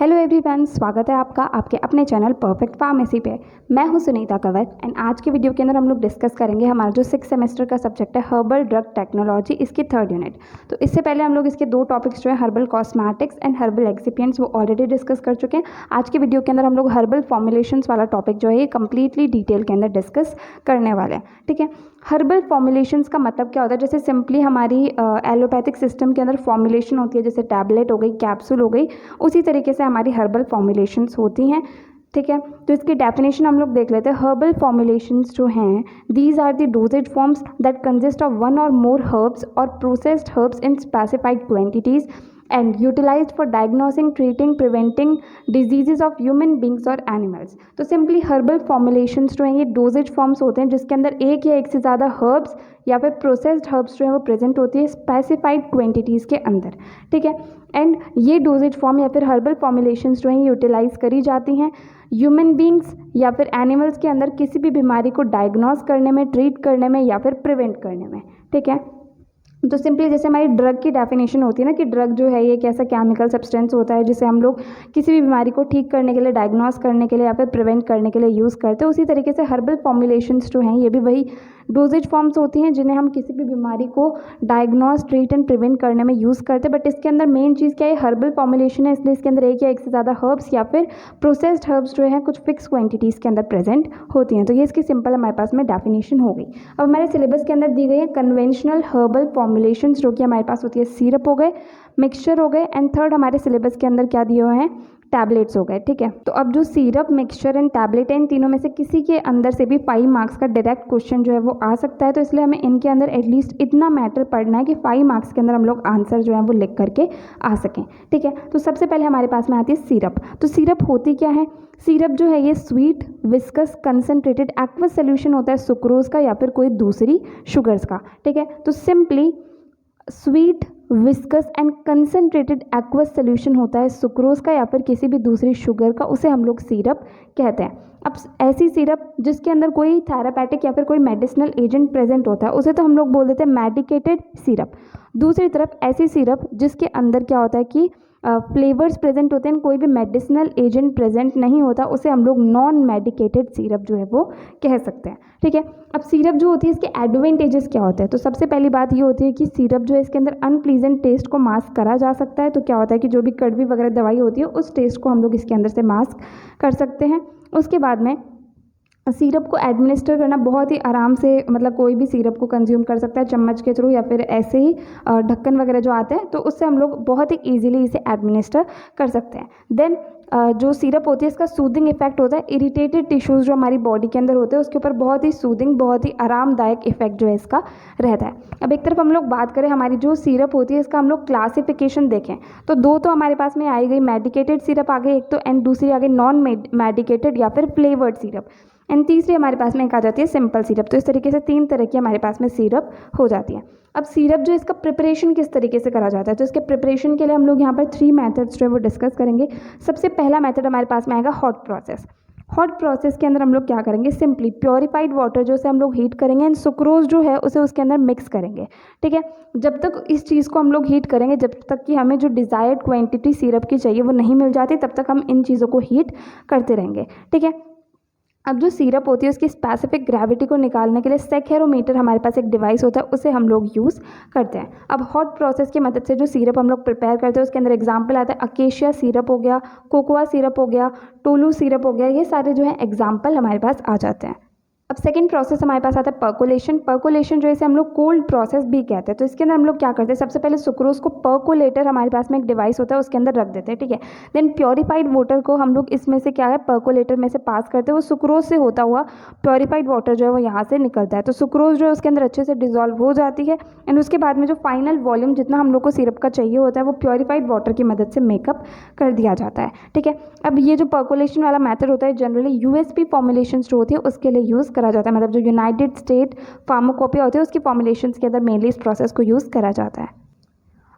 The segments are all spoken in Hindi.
हेलो एवरीवन, स्वागत है आपका आपके अपने चैनल परफेक्ट फार्मेसी पे। मैं हूं सुनीता कंवर एंड आज के वीडियो के अंदर हम लोग डिस्कस करेंगे हमारा जो 6 सेमेस्टर का सब्जेक्ट है हर्बल ड्रग टेक्नोलॉजी, इसकी 3rd यूनिट। तो इससे पहले हम लोग इसके 2 टॉपिक्स जो है herbal cosmetics and herbal excipients वो ऑलरेडी डिस्कस कर चुके हैं। आज के वीडियो के अंदर हम लोग हर्बल फॉर्मुलेशंस वाला टॉपिक जो है ये कम्प्लीटली डिटेल के अंदर डिस्कस करने वाले हैं। ठीक है, हर्बल फॉर्मुलेशंस का मतलब क्या होता है? जैसे सिंपली हमारी एलोपैथिक सिस्टम के अंदर फॉर्मुलेशन होती है, जैसे टैबलेट हो गई, कैप्सूल हो गई, उसी तरीके से हमारी हर्बल फॉर्मुलेशंस होती हैं। ठीक है, तो इसकी डेफिनेशन हम लोग देख लेते हैं। हर्बल फॉर्मुलेशंस जो हैं, these are the dosage forms that consist of one और मोर हर्ब्स और processed herbs in specified quantities and utilized for diagnosing, treating, preventing diseases of human beings और animals। तो सिंपली हर्बल फॉर्मुलेशंस जो हैं ये डोजेज फॉर्म्स होते हैं जिसके अंदर एक या एक से ज़्यादा हर्ब्स या फिर प्रोसेस्ड हर्ब्स जो है वो प्रेजेंट होती है स्पेसिफाइड क्वांटिटीज़ के अंदर। ठीक है, एंड ये डोजेज फॉर्म या फिर हर्बल फॉर्मुलेशंस जो हैं ये यूटिलाइज करी जाती हैं ह्यूमन बींग्स या फिर एनिमल्स के अंदर किसी भी बीमारी को डायग्नोस करने में, ट्रीट करने में या फिर प्रिवेंट करने में। ठीक है, तो सिंपली जैसे हमारी ड्रग की डेफिनेशन होती है ना कि ड्रग जो है ये एक ऐसा केमिकल सब्सटेंस होता है जिसे हम लोग किसी भी बीमारी को ठीक करने के लिए, डायग्नोस करने के लिए या फिर प्रिवेंट करने के लिए यूज़ करते हैं। उसी तरीके से हर्बल फॉर्मुलेशंस जो हैं ये भी वही डोजेज फॉर्म्स होती हैं जिन्हें हम किसी भी बीमारी को डायग्नोस, ट्रीट एंड प्रिवेंट करने में यूज़ करते हैं। बट इसके अंदर मेन चीज़ क्या है? हर्बल फॉर्मुलेशन है, इसलिए इसके अंदर एक या एक से ज़्यादा हर्ब्स या फिर प्रोसेस्ड हर्ब्स जो है कुछ फिक्स क्वांटिटीज़ के अंदर प्रेजेंट होती हैं। तो ये इसकी सिंपल हमारे पास में डेफिनेशन हो गई। अब हमारे सिलेबस के अंदर दी गई है कन्वेंशनल हर्बल फॉर्मुलेशन जो कि हमारे पास होती है सिरप हो गए, मिक्सचर हो गए एंड थर्ड हमारे सिलेबस के अंदर क्या दिए हुए हैं? टैबलेट्स हो गए। ठीक है, तो अब जो सिरप, मिक्सचर एंड टैबलेट है इन तीनों में से किसी के अंदर से भी 5 मार्क्स का डायरेक्ट क्वेश्चन जो है वो आ सकता है। तो इसलिए हमें इनके अंदर एटलीस्ट इतना मैटर पढ़ना है कि 5 मार्क्स के अंदर हम लोग आंसर जो है वो लिख करके आ सकें। ठीक है, तो सबसे पहले हमारे पास में आती है सिरप। तो सिरप होती क्या है? सिरप जो है ये sweet, viscous, concentrated aqueous solution होता है सुक्रोज का या फिर कोई दूसरी शुगर्स का। ठीक है, तो simply sweet, viscous and concentrated aqueous solution होता है सुक्रोज का या फिर किसी भी दूसरी शुगर का, उसे हम लोग सिरप कहते हैं। अब ऐसी सिरप जिसके अंदर कोई थेरापेटिक या फिर कोई मेडिसिनल एजेंट प्रेजेंट होता है उसे तो हम लोग बोल देते हैं मेडिकेटेड सिरप। दूसरी तरफ ऐसी सिरप जिसके अंदर क्या होता है कि फ्लेवर्स प्रेजेंट होते हैं, कोई भी मेडिसिनल एजेंट प्रेजेंट नहीं होता, उसे हम लोग नॉन मेडिकेटेड सिरप जो है वो कह सकते हैं। ठीक है, अब सिरप जो होती है इसके एडवांटेजेस क्या होते हैं? तो सबसे पहली बात ये होती है कि सिरप जो है इसके अंदर अनप्लीजेंट टेस्ट को मास्क करा जा सकता है। तो क्या होता है कि जो भी कड़वी वगैरह दवाई होती है उस टेस्ट को हम लोग इसके अंदर से मास्क कर सकते हैं। उसके बाद में सिरप को एडमिनिस्टर करना बहुत ही आराम से, मतलब कोई भी सिरप को कंज्यूम कर सकता है चम्मच के थ्रू या फिर ऐसे ही ढक्कन वगैरह जो आते हैं तो उससे हम लोग बहुत ही ईजिली इसे एडमिनिस्टर कर सकते हैं। देन जो सिरप होती है इसका सूदिंग इफेक्ट होता है। इरिटेटेड टिश्यूज़ जो हमारी बॉडी के अंदर होते हैं उसके ऊपर बहुत ही सूदिंग, बहुत ही आरामदायक इफेक्ट जो है इसका रहता है। अब एक तरफ हम लोग बात करें हमारी जो सिरप होती है इसका हम लोग क्लासिफिकेशन देखें तो 2 तो हमारे पास में आई गई, मेडिकेटेड सिरप आ गई एक तो, एंड दूसरी आ गई नॉन मेडिकेटेड या फिर फ्लेवर्ड सिरप, एंड तीसरी हमारे पास में एक आ जाती है सिंपल सिरप। तो इस तरीके से 3 तरह की हमारे पास में सिरप हो जाती है। अब सिरप जो इसका प्रिपरेशन किस तरीके से करा जाता है? तो इसके प्रिपरेशन के लिए हम लोग यहाँ पर 3 मेथड्स जो है वो डिस्कस करेंगे। सबसे पहला मेथड हमारे पास में आएगा हॉट प्रोसेस। हॉट प्रोसेस के अंदर हम लोग क्या करेंगे? सिंपली प्योरीफाइड वाटर जो से हम लोग हीट करेंगे एंड सुक्रोज जो है उसे उसके अंदर मिक्स करेंगे। ठीक है, जब तक इस चीज़ को हम लोग हीट करेंगे, जब तक कि हमें जो डिज़ायर्ड क्वांटिटी सिरप की चाहिए वो नहीं मिल जाती, तब तक हम इन चीज़ों को हीट करते रहेंगे। ठीक है, अब जो सिरप होती है उसकी स्पेसिफिक ग्रेविटी को निकालने के लिए सेकेरोमीटर हमारे पास एक डिवाइस होता है, उसे हम लोग यूज़ करते हैं। अब हॉट प्रोसेस की मदद से जो सिरप हम लोग प्रिपेयर करते हैं उसके अंदर एग्जाम्पल आता है अकेशिया सिरप हो गया, कोकोआ सिरप हो गया, टोलू सिरप हो गया, ये सारे जो है एग्जाम्पल हमारे पास आ जाते हैं। अब सेकंड प्रोसेस हमारे पास आता है पर्कोलेशन। पर्कोलेशन जो है इसे हम लोग कोल्ड प्रोसेस भी कहते हैं। तो इसके अंदर हम लोग क्या करते हैं? सबसे पहले सुक्रोज को पर्कोलेटर हमारे पास में एक डिवाइस होता है उसके अंदर रख देते हैं। ठीक है, देन प्योरीफाइड वाटर को हम लोग इसमें से क्या है पर्कोलेटर में से पास करते हैं, वो सुक्रोज से होता हुआ प्योरीफाइड वाटर जो है वो यहाँ से निकलता है। तो सुक्रोज जो है उसके अंदर अच्छे से डिजोल्व हो जाती है एंड उसके बाद में जो फाइनल वॉल्यूम जितना हम लोग को सिरप का चाहिए होता है वो प्योरीफाइड वाटर की मदद से मेकअप कर दिया जाता है। ठीक है, अब ये जो पर्कोलेशन वाला मेथड होता है जनरली यूएसपी फॉर्मुलेशन जो होती है उसके लिए यूज़ करा जाता है। मतलब जो यूनाइटेड स्टेट फार्माकोपिया होती है उसकी फॉर्मुलेशंस के अंदर मेनली इस प्रोसेस को यूज़ करा जाता है।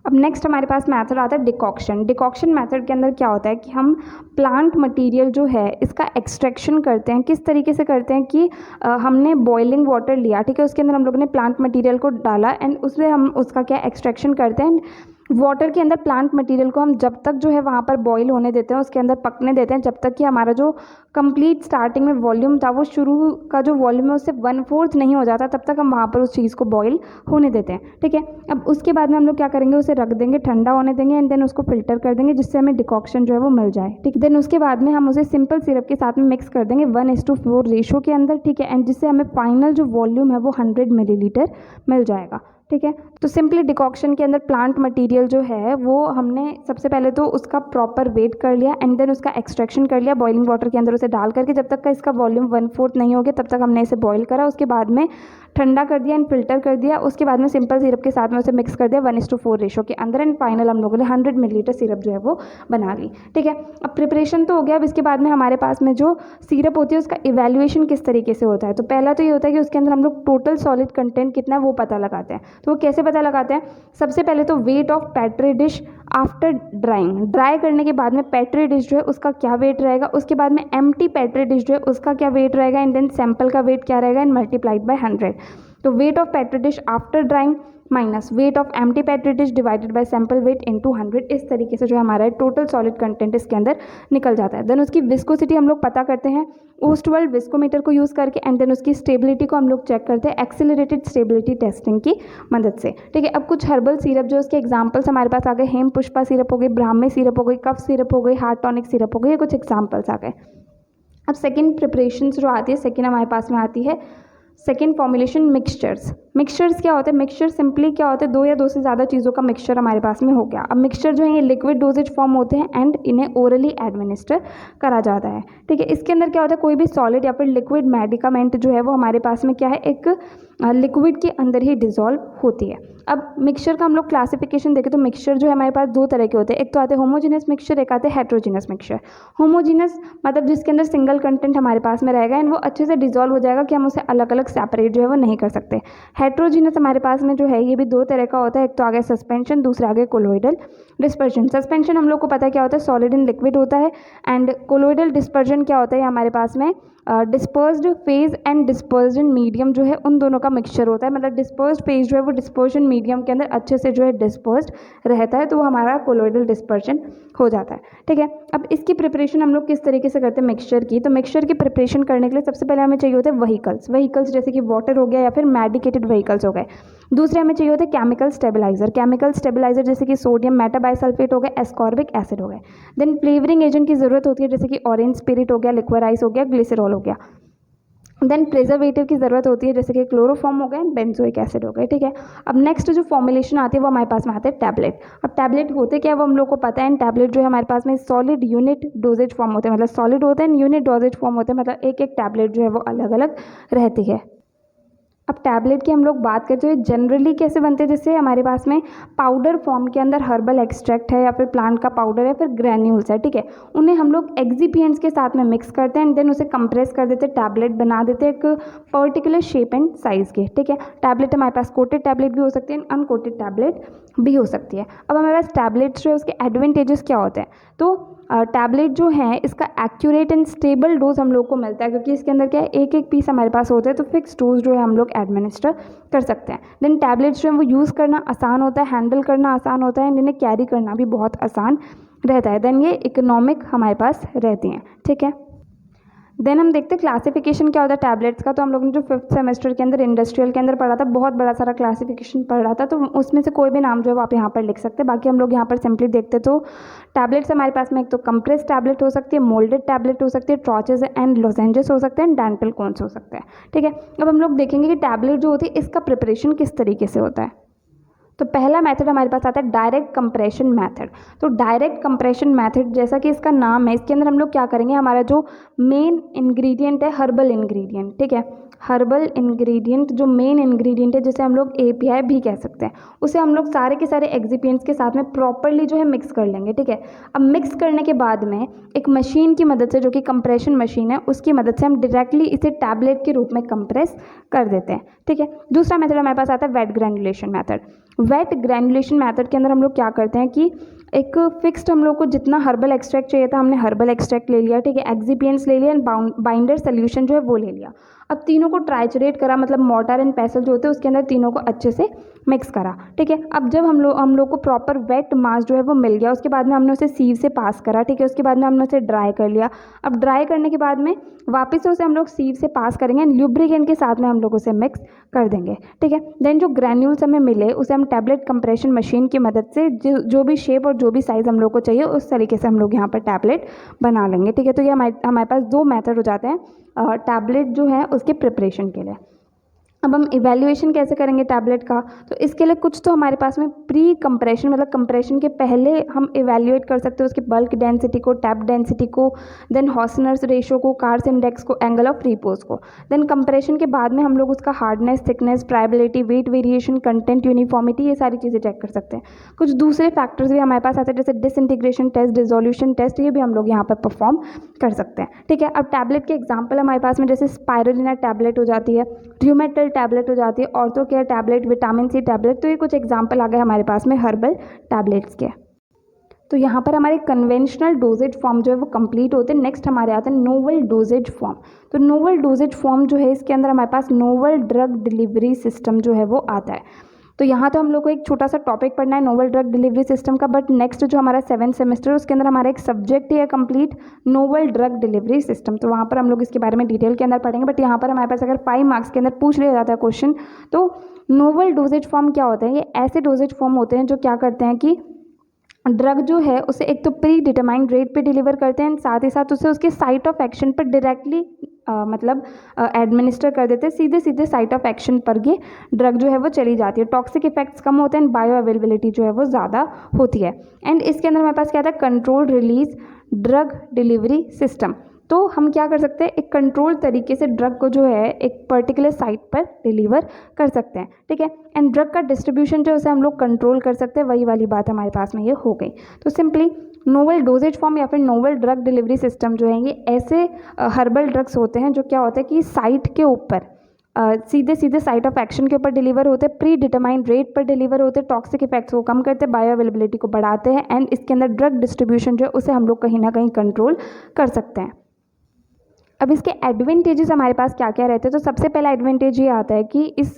अब नेक्स्ट हमारे पास मेथड आता है डिकॉक्शन। डिकॉक्शन मेथड के अंदर क्या होता है कि हम प्लांट मटेरियल जो है इसका एक्सट्रैक्शन करते हैं। किस तरीके से करते हैं कि हमने बॉइलिंग वाटर लिया, ठीक है, उसके अंदर हम लोगों ने प्लांट मटेरियल को डाला एंड उसमें हम उसका क्या एक्सट्रैक्शन करते हैं। वाटर के अंदर प्लांट मटेरियल को हम जब तक जो है वहाँ पर बॉईल होने देते हैं, उसके अंदर पकने देते हैं, जब तक कि हमारा जो कंप्लीट स्टार्टिंग में वॉल्यूम था वो शुरू का जो वॉल्यूम है उससे 1/4 नहीं हो जाता, तब तक हम वहाँ पर उस चीज़ को बॉईल होने देते हैं। ठीक है, अब उसके बाद में हम लोग क्या करेंगे, उसे रख देंगे, ठंडा होने देंगे एंड देन उसको फिल्टर कर देंगे जिससे हमें डिकॉक्शन जो है वो मिल जाए। ठीक है, देन उसके बाद में हम उसे सिंपल सिरप के साथ में मिक्स कर देंगे 1:4 रेशो के अंदर। ठीक है, एंड जिससे हमें फाइनल जो वॉल्यूम है वो 100 मिलीलीटर मिल जाएगा। ठीक है, तो सिंपली डिकॉक्शन के अंदर प्लांट मटेरियल जो है वो हमने सबसे पहले तो उसका प्रॉपर वेट कर लिया एंड देन उसका एक्सट्रैक्शन कर लिया बॉइलिंग वाटर के अंदर उसे डाल करके, जब तक का इसका वॉल्यूम 1/4 नहीं हो गया तब तक हमने इसे बॉईल करा। उसके बाद में ठंडा कर दिया एंड फिल्टर कर दिया। उसके बाद में सिंपल सिरप के साथ में उसे मिक्स कर दिया 1:4 रेशो के अंदर एंड फाइनल हम लोगों ने 100 मिलीलीटर सिरप जो है वो बना ली। ठीक है, अब प्रिपरेशन तो हो गया। अब इसके बाद में हमारे पास में जो सिरप होती है उसका इवैल्यूएशन किस तरीके से होता है, तो पहला तो ये होता है कि उसके अंदर हम लोग टोटल सॉलिड कंटेंट कितना है वो पता लगाते हैं। तो वो कैसे पता लगाते हैं, सबसे पहले तो weight of petri dish after drawing, dry करने के बाद में पेट्री डिश जो है उसका क्या वेट रहेगा, उसके बाद में एम्प्टी पेट्री डिश जो है उसका क्या वेट रहेगा एंड देन सैंपल का वेट क्या रहेगा एंड मल्टीप्लाइड बाय 100। तो weight of petri dish after drawing minus weight of empty petri dish divided by sample weight into 100, इस तरीके से जो हमारा टोटल सॉलिड कंटेंट इसके अंदर निकल जाता है। देन उसकी विस्कोसिटी हम लोग पता करते हैं ओस्टवर्ल्ड विस्कोमीटर को यूज़ करके एंड देन उसकी स्टेबिलिटी को हम लोग चेक करते हैं एक्सेलरेटेड स्टेबिलिटी टेस्टिंग की मदद से। ठीक है, अब कुछ हर्बल सिरप जो उसके एग्जाम्पल्स हमारे पास आ गए, हेम पुष्पा सिरप हो गई, ब्राह्मी सिरप हो गई, कफ सिरप हो गई, हार्ट टॉनिक सिरप हो गई, ये कुछ एग्जाम्पल्स आ गए। अब सेकेंड प्रिपरेशन जो आती है, सेकेंड हमारे पास में आती है सेकेंड फॉर्मुलेशन मिक्सचर्स। मिक्सचर्स क्या होते हैं, मिक्सचर सिंपली क्या होते हैं, दो या दो से ज़्यादा चीज़ों का मिक्सचर हमारे पास में हो गया। अब मिक्सचर जो है ये लिक्विड डोजेज फॉर्म होते हैं एंड इन्हें ओरली एडमिनिस्टर करा जाता है। ठीक है, इसके अंदर क्या होता है, कोई भी सॉलिड या फिर लिक्विड मेडिकामेंट जो है वो हमारे पास में क्या है, एक लिक्विड के अंदर ही डिजॉल्व होती है। अब मिक्सचर का हम लोग क्लासिफिकेशन देखें तो मिक्सचर जो है हमारे पास दो तरह के होते हैं, एक तो आते हैं होमोजीनियस मिक्सचर, एक आते हैं हेट्रोजीनियस मिक्सचर। होमोजीनियस मतलब जिसके अंदर सिंगल कंटेंट हमारे पास में रहेगा एंड वो अच्छे से डिजॉल्व हो जाएगा कि हम उसे अलग अलग सेपरेट जो है वो नहीं कर सकते। हेट्रोजीनियस हमारे पास में जो है ये भी दो तरह का होता है, एक तो आगे सस्पेंशन, दूसरा आगे कोलोइडल डिस्पर्जन। सस्पेंशन हम लोग को पता है क्या होता है, सॉलिड इन लिक्विड होता है एंड कोलोइडल डिस्पर्जन क्या होता है, हमारे पास में dispersed phase and dispersion medium जो है उन दोनों का मिक्सचर होता है। मतलब डिस्पर्स्ड फेज जो है वो डिस्पर्जन मीडियम के अंदर अच्छे से जो है डिस्पर्स्ड रहता है, तो वो हमारा कोलोइडल डिस्पर्जन हो जाता है। ठीक है, अब इसकी प्रिपरेशन हम लोग किस तरीके से करते हैं मिक्सचर की, तो मिक्सचर की प्रिपरेशन करने के लिए सबसे पहले हमें चाहिए होते हैं व्हीकल्स जैसे कि वाटर हो गया या फिर मेडिकेटेड व्हीकल्स हो गए। दूसरे हमें चाहिए होते हैं केमिकल स्टेबलाइजर जैसे कि सोडियम मेटाबाइसल्फेट हो गया, एस्कॉर्बिक एसिड हो गए। देन फ्लेवरिंग एजेंट की जरूरत होती है जैसे कि ऑरेंज स्पिरिट हो गया, लिक्विड आइस हो गया, ग्लिसरॉल हो गया। देन प्रिजर्वेटिव की ज़रूरत होती है जैसे कि क्लोरोफॉर्म हो गए, बेंजोइक एसिड हो गए। ठीक है, अब नेक्स्ट जो फॉर्मुलेशन आती है वो हमारे पास में आते हैं टैबलेट। अब टैबलेट होते क्या है वो हम लोग को पता है, टैबलेट जो है हमारे पास में सॉलिड यूनिट डोजेज फॉर्म होते हैं, मतलब सॉलिड होते हैं यूनिट डोजेज फॉर्म होते हैं, मतलब एक एक टैबलेट जो है वो अलग अलग रहती है। अब टैबलेट की हम लोग बात करते हैं जनरली कैसे बनते हैं, जैसे हमारे पास में पाउडर फॉर्म के अंदर हर्बल एक्सट्रैक्ट है या फिर प्लांट का पाउडर है, फिर ग्रैन्यूल्स है। ठीक है, उन्हें हम लोग एक्सिपिएंट्स के साथ में मिक्स करते हैं एंड देन उसे कंप्रेस कर देते हैं, टैबलेट बना देते हैं एक पर्टिकुलर शेप एंड साइज़ के। ठीक है, टैबलेट हमारे पास कोटेड टैबलेट भी हो सकती है, अनकोटेड टैबलेट भी हो सकती है। अब हमारे पास टैबलेट्स जो है उसके एडवांटेजेस क्या होते हैं, तो टैबलेट जो है इसका एक्यूरेट एंड स्टेबल डोज हम लोग को मिलता है क्योंकि इसके अंदर क्या है एक एक पीस हमारे पास होता है, तो फिक्स डोज जो है हम लोग एडमिनिस्टर कर सकते हैं। देन टैबलेट्स जो है वो यूज़ करना आसान होता है, हैंडल करना आसान होता है एंड इन्हें कैरी करना भी बहुत आसान रहता है। देन ये इकोनॉमिक हमारे पास रहती हैं। ठीक है, देन हम देखते हैं क्लासिफिकेशन क्या होता है टैबलेट्स का। तो हम लोग ने जो 5th सेमेस्टर के अंदर इंडस्ट्रियल के अंदर पढ़ा था, बहुत बड़ा सारा क्लासिफिकेशन पढ़ रहा था, तो उसमें से कोई भी नाम जो है वो आप यहाँ पर लिख सकते हैं। बाकी हम लोग यहाँ पर सिंपली देखते तो टैबलेट्स हमारे पास में एक तो कंप्रेस टैबलेट हो सकती है, मोल्डेड टैबलेट हो सकती है, ट्रॉचेज एंड लोजेंजेस हो सकते हैं, डेंटल कोन्स हो सकते हैं। ठीक है, अब हम लोग देखेंगे कि टैबलेट जो होती है इसका प्रिपरेशन किस तरीके से होता है। तो पहला मेथड हमारे पास आता है डायरेक्ट कंप्रेशन मेथड। तो डायरेक्ट कंप्रेशन मेथड जैसा कि इसका नाम है, इसके अंदर हम लोग क्या करेंगे, हमारा जो मेन इंग्रेडिएंट है हर्बल इंग्रेडिएंट, ठीक है, हर्बल इंग्रेडिएंट जो मेन इंग्रेडिएंट है जिसे हम लोग API भी कह सकते हैं, उसे हम लोग सारे के सारे एक्सिपिएंट्स के साथ में प्रॉपरली जो है मिक्स कर लेंगे। ठीक है, अब मिक्स करने के बाद में एक मशीन की मदद से जो कि कंप्रेशन मशीन है उसकी मदद से हम डायरेक्टली इसे टैबलेट के रूप में कंप्रेस कर देते हैं। ठीक है, दूसरा मेथड हमारे पास आता है wet granulation method. Wet granulation method के अंदर हम लोग क्या करते हैं कि एक फिक्स्ड हम लोग को जितना हर्बल एक्सट्रैक्ट चाहिए था हमने हर्बल एक्सट्रैक्ट ले लिया, ठीक है, एक्सिपिएंट्स ले लिया एंड बाइंडर सोल्यूशन जो है वो ले लिया। अब तीनों को ट्राइचरेट करा, मतलब मोर्टार एंड पेसल जो होते हैं उसके अंदर तीनों को अच्छे से मिक्स करा, ठीक है। अब जब हम लोग को प्रॉपर वेट मास जो है वो मिल गया, उसके बाद में हमने उसे सीव से पास करा, ठीक है, उसके बाद में हमने उसे ड्राई कर लिया। अब ड्राई करने के बाद में वापस से उसे हम लोग सीव से पास करेंगे एंड ल्यूब्रिकेंट के साथ में हम लोग उसे मिक्स कर देंगे, ठीक है। देन जो ग्रैन्यूल्स हमें मिले उसे हम टैबलेट कंप्रेशन मशीन की मदद से जो भी शेप और जो भी साइज़ हम लोग को चाहिए उस तरीके से हम लोग यहाँ पर टैबलेट बना लेंगे, ठीक है। तो ये हमारे पास दो मेथड हो जाते हैं टैबलेट जो है उसके प्रिपरेशन के लिए। अब हम इवैल्यूएशन कैसे करेंगे टैबलेट का, तो इसके लिए कुछ तो हमारे पास में प्री कंप्रेशन, मतलब कंप्रेशन के पहले हम इवैल्यूएट कर सकते हैं उसकी बल्क डेंसिटी को, टैप डेंसिटी को, देन हॉसनर्स रेशो को, कार्स इंडेक्स को, एंगल ऑफ रिपोज को। देन कंप्रेशन के बाद में हम लोग उसका hardness, thickness, friability, weight variation, content uniformity, ये सारी चीज़ें चेक कर सकते हैं। कुछ दूसरे फैक्टर्स भी हमारे पास आते हैं जैसे डिसइंटीग्रेशन टेस्ट, डिसोल्यूशन टेस्ट, ये भी हम लोग यहाँ पर परफॉर्म कर सकते हैं, ठीक है। अब टैबलेट के एग्जाम्पल हमारे पास में जैसे स्पायरुलिना टैबलेट हो जाती है, र्यूमेटल टैबलेट हो जाती है, ortho care tablet, vitamin C tablet, तो ये कुछ एग्जाम्पल आ गए हमारे पास में हर्बल टैबलेट्स के। तो यहाँ पर हमारे कन्वेंशनल डोजेज फॉर्म जो है वो कंप्लीट होते हैं। नेक्स्ट हमारे आते हैं नोवल डोजेज फॉर्म। तो नोवल डोजेज फॉर्म जो है इसके अंदर हमारे पास नोवल ड्रग डिलीवरी सिस्टम जो है वो आता है। तो यहाँ तो हम लोग को एक छोटा सा टॉपिक पढ़ना है नोवल ड्रग डिलीवरी सिस्टम का, बट नेक्स्ट जो हमारा 7th सेमेस्टर उसके अंदर हमारा एक सब्जेक्ट ही है complete novel drug delivery system. तो वहाँ पर हम लोग इसके बारे में डिटेल के अंदर पढ़ेंगे, बट यहाँ पर हमारे पास अगर 5 मार्क्स के अंदर पूछ लिया जाता है क्वेश्चन, तो नोवल डोजेज फॉर्म क्या होता है, ये ऐसे डोजेज फॉर्म होते हैं जो क्या करते हैं कि ड्रग जो है उसे एक तो प्री डिटरमाइंड रेट पे डिलीवर करते हैं, साथ ही साथ उसे उसके साइट ऑफ एक्शन पर डायरेक्टली मतलब एडमिनिस्टर कर देते हैं, सीधे सीधे साइट ऑफ एक्शन पर ये ड्रग जो है वो चली जाती है। टॉक्सिक इफेक्ट्स कम होते हैं, बायो अवेलेबिलिटी जो है वो ज़्यादा होती है। एंड इसके अंदर हमारे पास क्या था, control release drug delivery system. तो हम क्या कर सकते हैं, एक कंट्रोल तरीके से ड्रग को जो है एक पर्टिकुलर साइट पर डिलीवर कर सकते हैं, ठीक है। एंड ड्रग का डिस्ट्रीब्यूशन जो है उसे हम लोग कंट्रोल कर सकते हैं, वही वाली बात हमारे पास में ये हो गई। तो सिंपली नोवल डोजेज फॉर्म या फिर नोवल ड्रग डिलीवरी सिस्टम जो है ये ऐसे हर्बल ड्रग्स होते हैं जो क्या होता है कि साइट के ऊपर सीधे सीधे साइट ऑफ एक्शन के ऊपर डिलीवर होते हैं, प्री डिटरमाइंड रेट पर डिलीवर होते हैं, टॉक्सिक इफेक्ट्स को कम करते हैं, बायो अवेलेबिलिटी को बढ़ाते हैं, एंड इसके अंदर ड्रग डिस्ट्रीब्यूशन जो है उसे हम लोग कहीं ना कहीं कंट्रोल कर सकते हैं। अब इसके एडवांटेजेस हमारे पास क्या क्या रहते हैं, तो सबसे पहला एडवांटेज ये आता है कि इस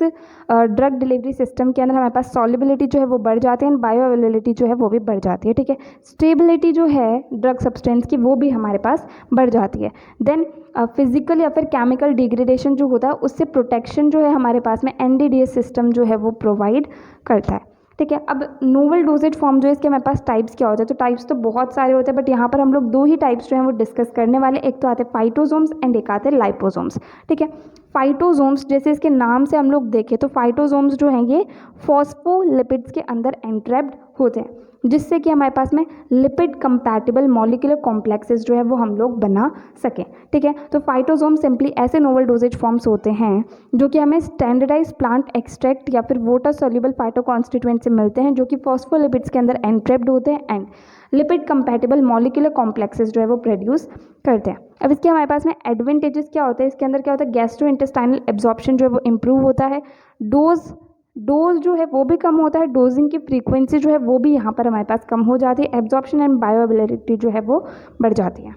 ड्रग डिलीवरी सिस्टम के अंदर हमारे पास सॉल्युबिलिटी जो है वो बढ़ जाती है एंड बायो अवेलेबिलिटी जो है वो भी बढ़ जाती है, ठीक है। स्टेबिलिटी जो है ड्रग सब्सटेंस की वो भी हमारे पास बढ़ जाती है। देन फिजिकल या फिर केमिकल डिग्रेडेशन जो होता है उससे प्रोटेक्शन जो है हमारे पास में NDDS सिस्टम जो है वो प्रोवाइड करता है, ठीक है। अब नोवल डोजेज फॉर्म जो है इसके हमारे पास टाइप्स क्या होते हैं, तो टाइप्स तो बहुत सारे होते हैं, बट यहाँ पर हम लोग 2 ही टाइप्स जो हैं वो डिस्कस करने वाले। एक तो आते हैं फाइटोसोम्स एंड एक आते हैं लाइपोसोम्स, ठीक है। फाइटोसोम्स जैसे इसके नाम से हम लोग देखें तो फाइटोसोम्स जो हैं ये फॉस्फोलिपिड्स के अंदर एंट्रैप्ड होते हैं, जिससे कि हमारे पास में लिपिड कंपैटिबल मॉलिक्यूलर कॉम्प्लेक्सेस जो है वो हम लोग बना सकें, ठीक है। तो फाइटोसोम सिंपली ऐसे नोवल डोजेज फॉर्म्स होते हैं जो कि हमें स्टैंडर्डाइज प्लांट एक्सट्रैक्ट या फिर वाटर सॉल्युबल फाइटोकॉन्स्टिट्यूएंट से मिलते हैं जो कि फॉस्फोलिपिड्स के अंदर एंट्रैप्ड होते हैं and lipid compatible molecular complexes जो है वो प्रोड्यूस करते हैं। अब इसके हमारे पास में एडवांटेजेस क्या होते हैं, इसके अंदर क्या होता है, गैस्ट्रो इंटेस्टाइनल एब्जॉर्प्शन जो है वो इम्प्रूव होता है, डोज जो है वो भी कम होता है, डोजिंग की फ्रीक्वेंसी जो है वो भी यहाँ पर हमारे पास कम हो जाती है, एब्जॉर्प्शन एंड बायोअवेलेबिलिटी जो है वो बढ़ जाती है।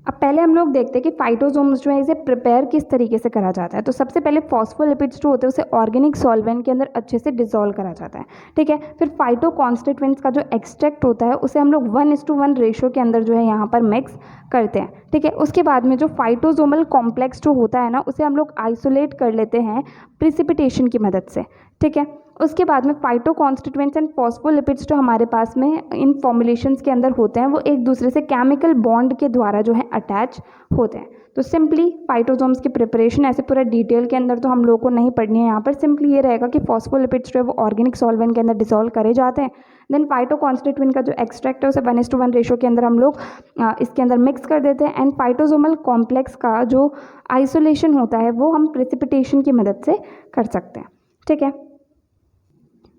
अब पहले हम लोग देखते हैं कि फाइटोसोम्स जो है इसे प्रिपेयर किस तरीके से करा जाता है। तो सबसे पहले फॉस्फोलिपिड्स जो होते हैं उसे ऑर्गेनिक सॉल्वेंट के अंदर अच्छे से डिसॉल्व करा जाता है, ठीक है। फिर फाइटो कॉन्स्टिट्यूएंट्स का जो एक्सट्रैक्ट होता है उसे हम लोग 1:1 रेशो के अंदर जो है यहाँ पर मिक्स करते हैं, ठीक है। उसके बाद में जो फाइटोसोमल कॉम्प्लेक्स जो होता है ना उसे हम लोग आइसोलेट कर लेते हैं प्रिसिपिटेशन की मदद से, ठीक है। उसके बाद में फाइटो कॉन्स्टिट्यूएंट्स एंड फॉस्फोलिपिड्स जो हमारे पास में इन फॉर्मुलेशंस के अंदर होते हैं वो एक दूसरे से केमिकल बॉन्ड के द्वारा जो है अटैच होते हैं। तो सिंपली फाइटोसोम्स की प्रिपरेशन ऐसे पूरा डिटेल के अंदर तो हम लोगों को नहीं पढ़नी है, यहाँ पर सिंपली ये रहेगा कि फॉस्फोलिपिड्स जो है वो ऑर्गेनिक सॉल्वेंट के अंदर डिसॉल्व करे जाते हैं। देन फाइटो कॉन्स्टिट्यूएंट का जो एक्सट्रैक्ट है उसे 1:1 रेशो के अंदर हम लोग इसके अंदर मिक्स कर देते हैं एंड फाइटोसोमल कॉम्प्लेक्स का जो आइसोलेशन होता है वो हम प्रिसिपिटेशन की मदद से कर सकते हैं, ठीक है।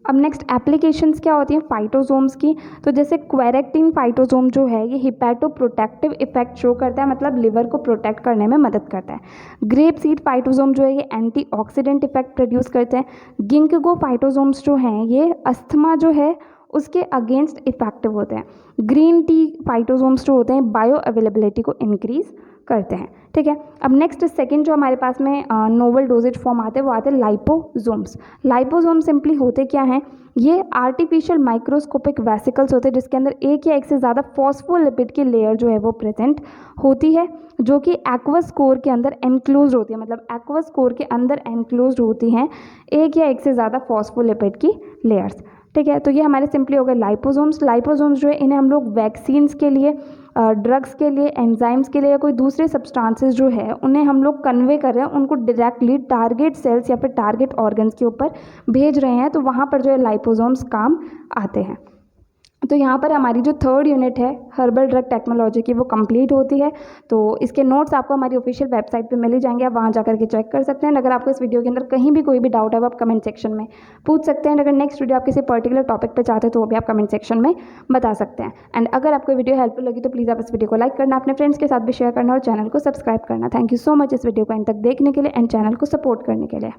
अब नेक्स्ट एप्लीकेशंस क्या होती हैं फाइटोसोम्स की, तो जैसे क्वेरेक्टिन फाइटोसोम जो है ये हिपैटो प्रोटेक्टिव इफेक्ट शो करता है, मतलब लिवर को प्रोटेक्ट करने में मदद करता है। ग्रेप सीड फाइटोसोम जो है ये एंटीऑक्सीडेंट इफेक्ट प्रोड्यूस करते हैं। गिंकगो फाइटोसोम्स जो हैं ये अस्थमा जो है उसके अगेंस्ट इफेक्टिव होते हैं। ग्रीन टी फाइटोसोम्स जो होते हैं बायो अवेलेबिलिटी को इंक्रीज करते हैं। ठीक है, अब नेक्स्ट सेकंड जो हमारे पास में नोवल डोजेज फॉर्म आते हैं वो आते हैं लाइपोसोम्स। लाइपोसोम्स सिंपली होते क्या हैं, ये आर्टिफिशियल माइक्रोस्कोपिक वेसिकल्स होते हैं जिसके अंदर एक या एक से ज़्यादा फॉस्फोलिपिड की लेयर जो है वो प्रेजेंट होती है, जो कि एक्वस कोर के अंदर एनक्लोज होती है, मतलब एक्वस कोर के अंदर एनक्लोज होती हैं एक या एक से ज़्यादा फॉस्फोलिपिड की लेयर्स। ठीक है, तो ये हमारे सिंपली हो गए लाइपोसोम्स। लाइपोसोम्स जो है इन्हें हम लोग वैक्सीन्स के लिए, ड्रग्स के लिए, एंजाइम्स के लिए या कोई दूसरे सब्सटेंसेस जो है उन्हें हम लोग कन्वे कर रहे हैं, उनको डायरेक्टली टारगेट सेल्स या फिर टारगेट ऑर्गन्स के ऊपर भेज रहे हैं, तो वहाँ पर जो है लाइपोसोम्स काम आते हैं। तो यहाँ पर हमारी जो थर्ड यूनिट है हर्बल ड्रग टेक्नोलॉजी की वो कंप्लीट होती है। तो इसके नोट्स आपको हमारी ऑफिशियल वेबसाइट पे मिल ही जाएंगे, आप वहाँ जाकर के चेक कर सकते हैं। अगर आपको इस वीडियो के अंदर कहीं भी कोई भी डाउट है वो आप कमेंट सेक्शन में पूछ सकते हैं। अगर नेक्स्ट वीडियो आप किसी पर्टिकुलर टॉपिक पे चाहते हैं तो वो भी आप कमेंट सेक्शन में बता सकते हैं। एंड अगर आपको वीडियो हेल्पफुल लगी तो प्लीज़ आप इस वीडियो को लाइक करना, अपने फ्रेंड्स के साथ भी शेयर करना और चैनल को सब्सक्राइब करना। थैंक यू सो मच इस वीडियो को एंड तक देखने के लिए एंड चैनल को सपोर्ट करने के लिए।